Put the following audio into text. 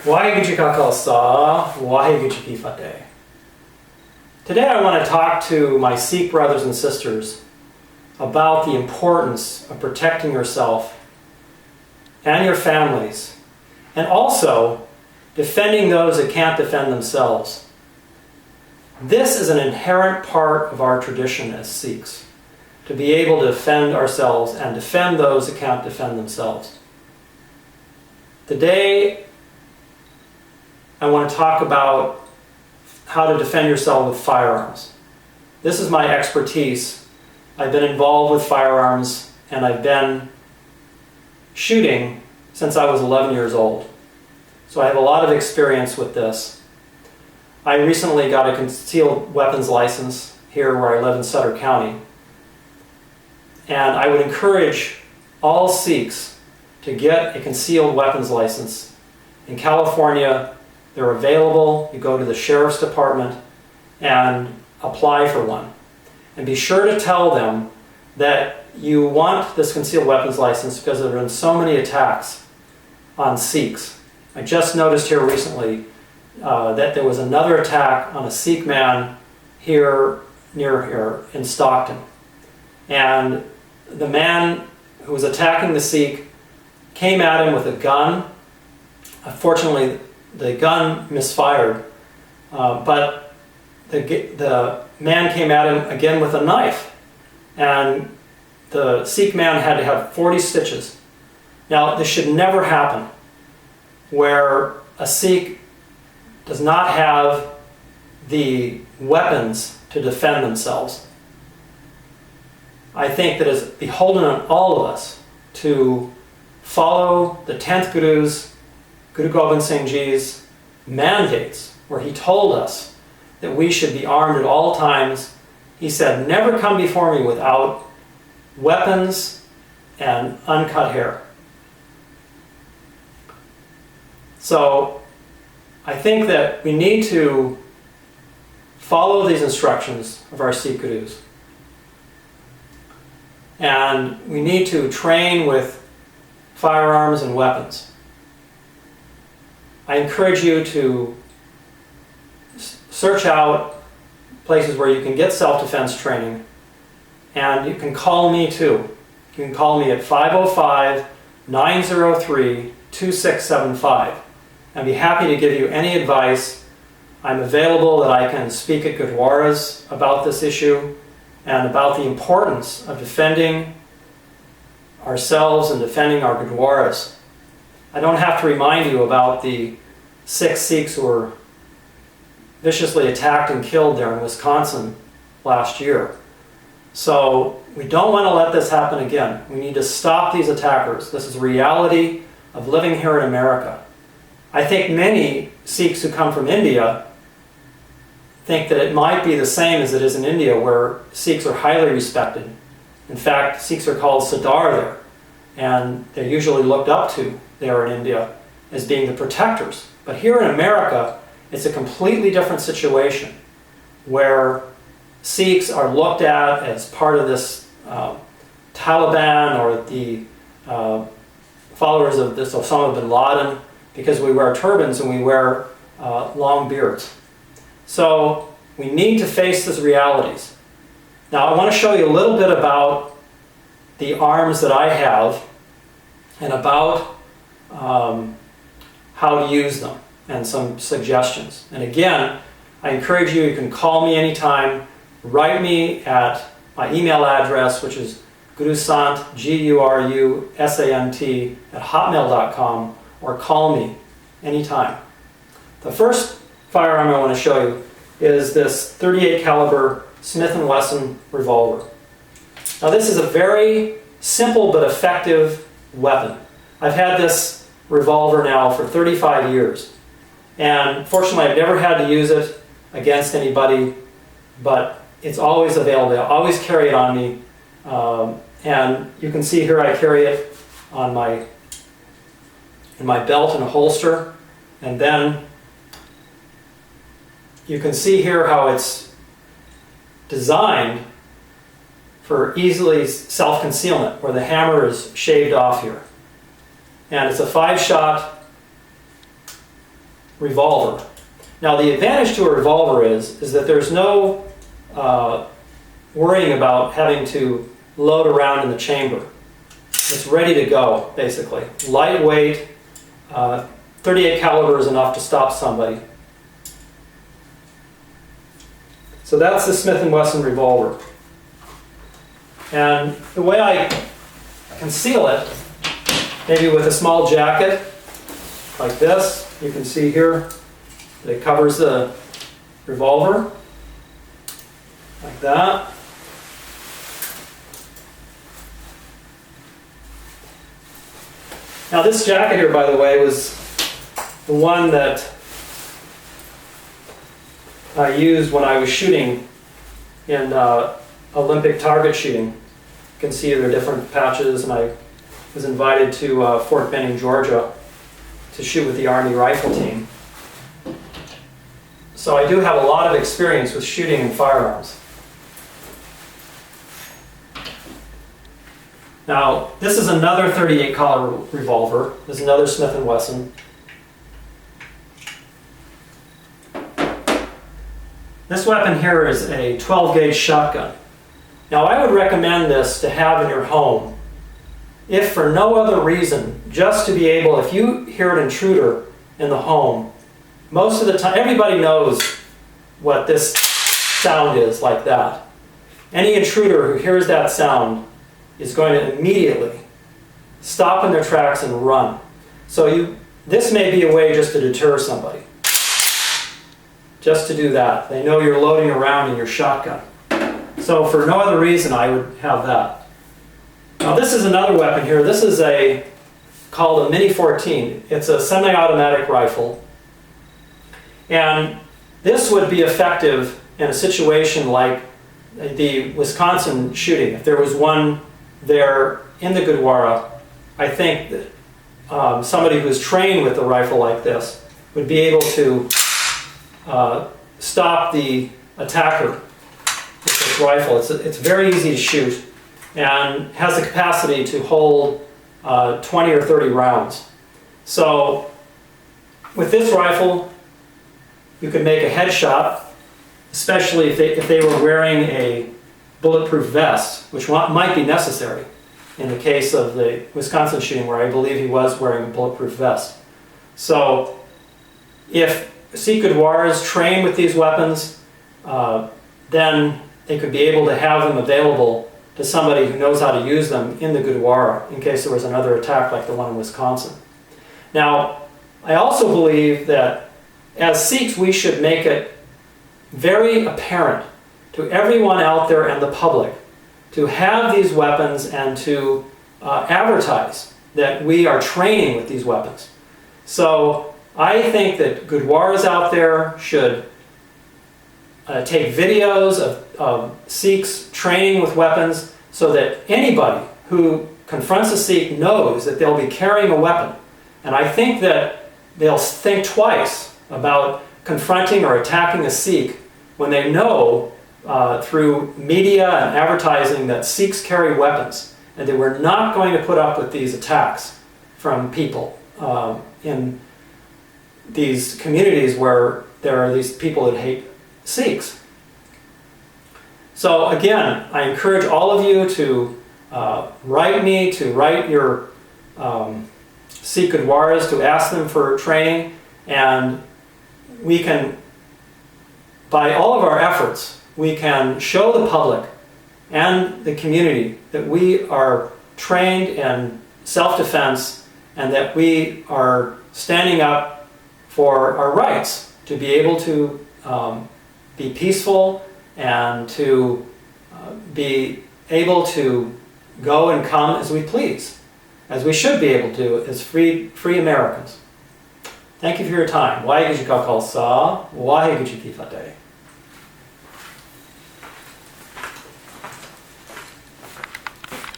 Waheguru Ji Ka Khalsa, Waheguru Ji Ki Fateh. Today I want to talk to my Sikh brothers and sisters about the importance of protecting yourself and your families, and also defending those that can't defend themselves. This is an inherent part of our tradition as Sikhs, to be able to defend ourselves and defend those that can't defend themselves. Today, I want to talk about how to defend yourself with firearms. This is my expertise. I've been involved with firearms and I've been shooting since I was 11 years old. So I have a lot of experience with this. I recently got a concealed weapons license here where I live in Sutter County. And I would encourage all Sikhs to get a concealed weapons license. In California, they're available. You go to the sheriff's department and apply for one. And be sure to tell them that you want this concealed weapons license because there have been so many attacks on Sikhs. I just noticed here recently that there was another attack on a Sikh man here, near here in Stockton. And the man who was attacking the Sikh came at him with a gun. Unfortunately, the gun misfired, but the man came at him again with a knife. And the Sikh man had to have 40 stitches. Now, this should never happen, where a Sikh does not have the weapons to defend themselves. I think that it's beholden on all of us to follow the 10th Guru's, Guru Gobind Singh Ji's mandates, where he told us that we should be armed at all times. He said, never come before me without weapons and uncut hair. So I think that we need to follow these instructions of our Sikh Gurus. And we need to train with firearms and weapons. I encourage you to search out places where you can get self-defense training, and you can call me too. You can call me at 505-903-2675. I'd be happy to give you any advice. I'm available that I can speak at Gurdwaras about this issue and about the importance of defending ourselves and defending our Gurdwaras. I don't have to remind you about the 6 Sikhs who were viciously attacked and killed there in Wisconsin last year. So we don't want to let this happen again. We need to stop these attackers. This is the reality of living here in America. I think many Sikhs who come from India think that it might be the same as it is in India, where Sikhs are highly respected. In fact, Sikhs are called Sardar there, and they're usually looked up to there in India as being the protectors. But here in America, it's a completely different situation, where Sikhs are looked at as part of this Taliban or the followers of this Osama bin Laden, because we wear turbans and we wear long beards. So we need to face these realities. Now I want to show you a little bit about the arms that I have and about how to use them and some suggestions. And again, I encourage you, you can call me anytime, write me at my email address, which is Gurusant, Gurusant @hotmail.com, or call me anytime. The first firearm I want to show you is this .38 caliber Smith & Wesson revolver. Now this is a very simple but effective weapon. I've had this revolver now for 35 years. And fortunately I've never had to use it against anybody, but it's always available. I always carry it on me. And you can see here I carry it on in my belt in a holster. And then you can see here how it's designed for easily self-concealment, where the hammer is shaved off here. And it's a 5-shot revolver. Now the advantage to a revolver is that there's no worrying about having to load around in the chamber. It's ready to go, basically. Lightweight, 38 caliber is enough to stop somebody. So that's the Smith & Wesson revolver. And the way I conceal it, maybe with a small jacket like this, you can see here that it covers the revolver, like that. Now this jacket here, by the way, was the one that I used when I was shooting in Olympic target shooting. You can see there are different patches, and I was invited to Fort Benning, Georgia to shoot with the Army rifle team. So I do have a lot of experience with shooting and firearms. Now, this is another 38 caliber revolver. This is another Smith & Wesson. This weapon here is a 12 gauge shotgun. Now, I would recommend this to have in your home, if for no other reason, just to be able, if you hear an intruder in the home, most of the time, everybody knows what this sound is, like that. Any intruder who hears that sound is going to immediately stop in their tracks and run. So this may be a way just to deter somebody. Just to do that. They know you're loading around in your shotgun. So for no other reason, I would have that. Now this is another weapon here. This is called a Mini 14. It's a semi-automatic rifle. And this would be effective in a situation like the Wisconsin shooting. If there was one there in the Gurdwara, I think that somebody who's trained with a rifle like this would be able to stop the attacker with this rifle. It's very easy to shoot and has the capacity to hold 20 or 30 rounds. So with this rifle, you could make a headshot, especially if they were wearing a bulletproof vest, which might be necessary in the case of the Wisconsin shooting, where I believe he was wearing a bulletproof vest. So if Sikh Gurdwaras train with these weapons, then they could be able to have them available to somebody who knows how to use them in the Gurdwara in case there was another attack like the one in Wisconsin. Now, I also believe that as Sikhs, we should make it very apparent to everyone out there and the public to have these weapons and to advertise that we are training with these weapons. So I think that Gurdwaras out there should take videos of Sikhs training with weapons so that anybody who confronts a Sikh knows that they'll be carrying a weapon. And I think that they'll think twice about confronting or attacking a Sikh when they know through media and advertising that Sikhs carry weapons, and that we're not going to put up with these attacks from people in these communities where there are these people that hate Sikhs. So again, I encourage all of you to write me, to write your Sikh Gurdwaras, to ask them for training, and we can, by all of our efforts, we can show the public and the community that we are trained in self-defense and that we are standing up for our rights to be able to be peaceful and to be able to go and come as we please, as we should be able to as free Americans. Thank you for your time. Waheguru Ji Ka Khalsa, Waheguru Ji Ki Fateh.